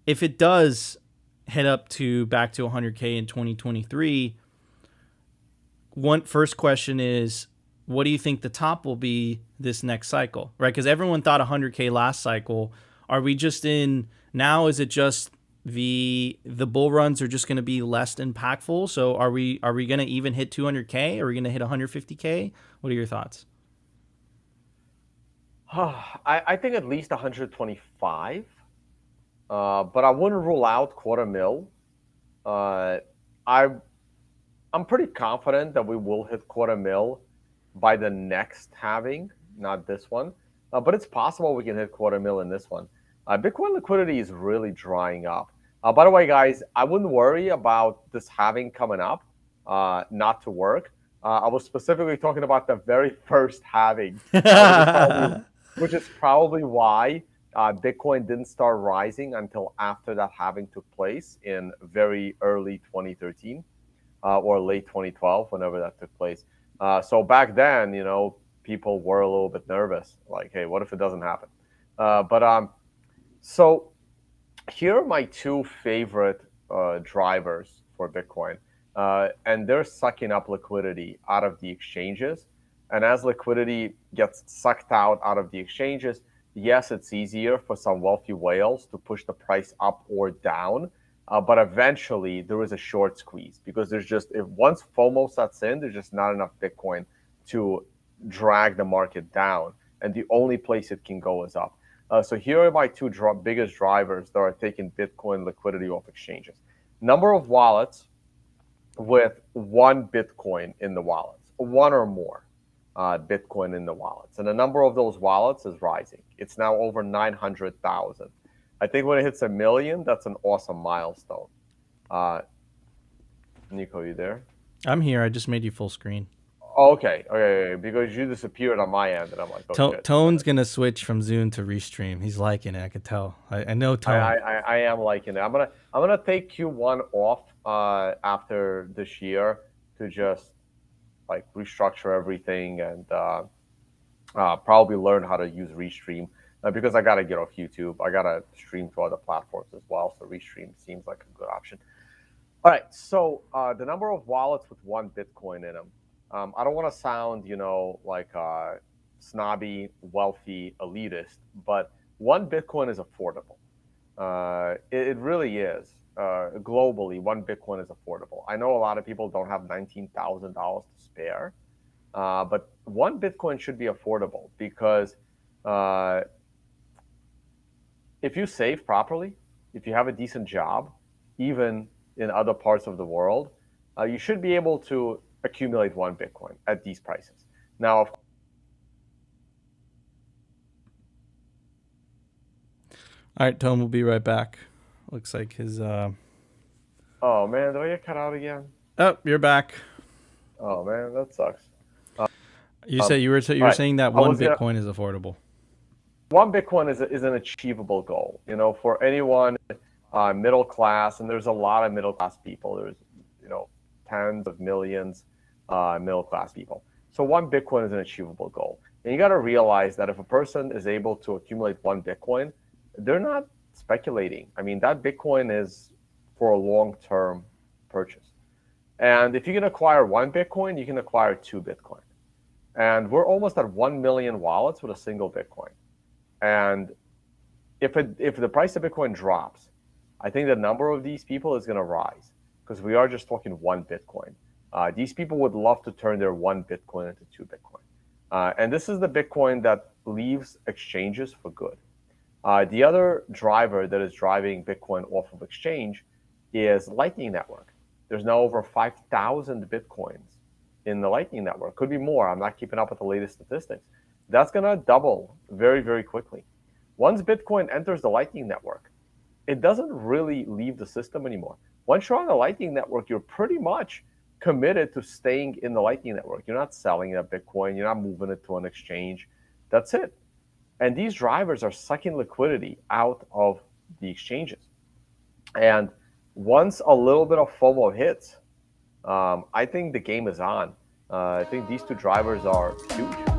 if it does head up to back to 100K in 2023, one first question is, what do you think the top will be this next cycle, right? Because everyone thought 100K last cycle. Are we just in now? Is it just the bull runs are just going to be less impactful? So are we going to even hit 200K? Are we going to hit 150K? What are your thoughts? I think at least 125, but I wouldn't rule out quarter mil. Uh, I I'm pretty confident that we will hit quarter mil by the next halving, not this one. But it's possible we can hit quarter mil in this one. Bitcoin liquidity is really drying up. By the way, guys, I wouldn't worry about this halving coming up not to work. I was specifically talking about the very first halving, which is probably why Bitcoin didn't start rising until after that halving took place in very early 2013 or late 2012, whenever that took place. So back then, people were a little bit nervous, like, hey, what if it doesn't happen? So here are my two favorite drivers for Bitcoin, and they're sucking up liquidity out of the exchanges. And as liquidity gets sucked out of the exchanges, yes, it's easier for some wealthy whales to push the price up or down. But eventually, there is a short squeeze because there's just, if once FOMO sets in, there's just not enough Bitcoin to drag the market down. And the only place it can go is up. So here are my two biggest drivers that are taking Bitcoin liquidity off exchanges. Number of wallets with one Bitcoin in the wallets, one or more Bitcoin in the wallets. And the number of those wallets is rising. It's now over 900,000. I think when it hits 1 million, that's an awesome milestone. Uh, Nico, you there? I'm here. I just made you full screen. Oh, okay, because you disappeared on my end, and I'm like, oh shit. Tone's gonna switch from Zoom to Restream. He's liking it. I could tell. I know I, Tone. I, I am liking it. I'm gonna take Q1 off after this year to just like restructure everything and probably learn how to use Restream because I gotta get off YouTube. I gotta stream to other platforms as well. So Restream seems like a good option. All right, so the number of wallets with one Bitcoin in them. I don't want to sound, like snobby, wealthy, elitist, but one Bitcoin is affordable. It really is. Globally, one Bitcoin is affordable. I know a lot of people don't have $19,000 to spare, but one Bitcoin should be affordable because uh, if you save properly, if you have a decent job, even in other parts of the world, you should be able to accumulate one Bitcoin at these prices. Now, All right, Tone. We'll be right back. Looks like his. oh man, do I get cut out again? Oh, you're back. Oh man, that sucks. You said you All were right, saying that I one was gonna. Bitcoin is affordable. One Bitcoin is an achievable goal. For anyone middle class, and there's a lot of middle class people. There's tens of millions middle class people. So one Bitcoin is an achievable goal, and you got to realize that if a person is able to accumulate one Bitcoin, they're not speculating. I mean, that Bitcoin is for a long term purchase. And if you can acquire one Bitcoin, you can acquire two Bitcoin. And we're almost at 1 million wallets with a single Bitcoin. And if the price of Bitcoin drops, I think the number of these people is going to rise because we are just talking one Bitcoin. These people would love to turn their one Bitcoin into two Bitcoin. And this is the Bitcoin that leaves exchanges for good. The other driver that is driving Bitcoin off of exchange is Lightning Network. There's now over 5,000 Bitcoins in the Lightning Network. Could be more. I'm not keeping up with the latest statistics. That's going to double very, very quickly. Once Bitcoin enters the Lightning Network, it doesn't really leave the system anymore. Once you're on the Lightning Network, you're pretty much committed to staying in the Lightning Network. You're not selling that Bitcoin. You're not moving it to an exchange. That's it. And these drivers are sucking liquidity out of the exchanges. And once a little bit of FOMO hits, I think the game is on. I think these two drivers are huge.